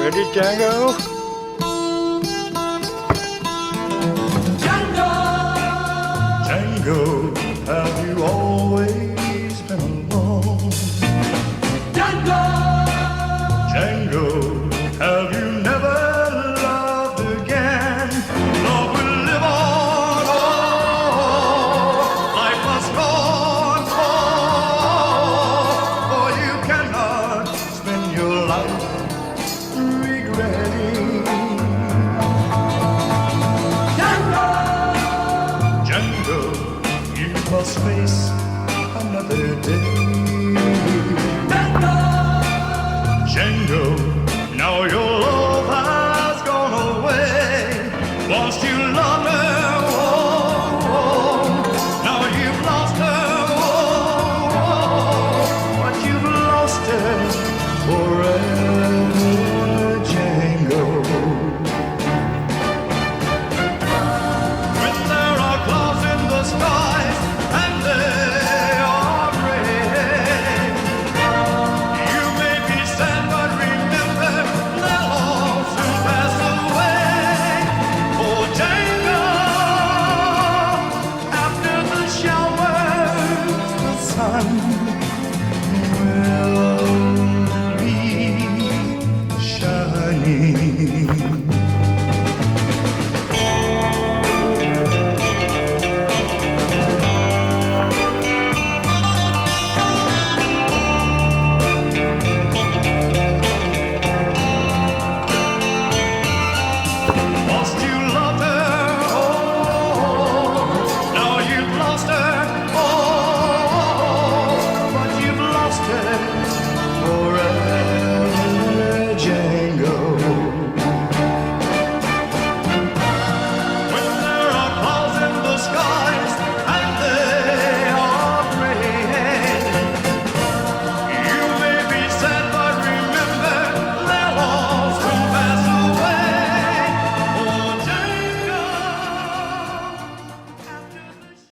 Ready, Django? Django! Django, have you always been alone? Django! Django, have you never loved again? Love will live on, oh, life must go on, for you cannot spend your life regretting. Django! Django, you must face another day. Django! Django, now your love has gone away. Once you loved her, oh, oh, now you've lost her, oh, oh, but you've lost her forever.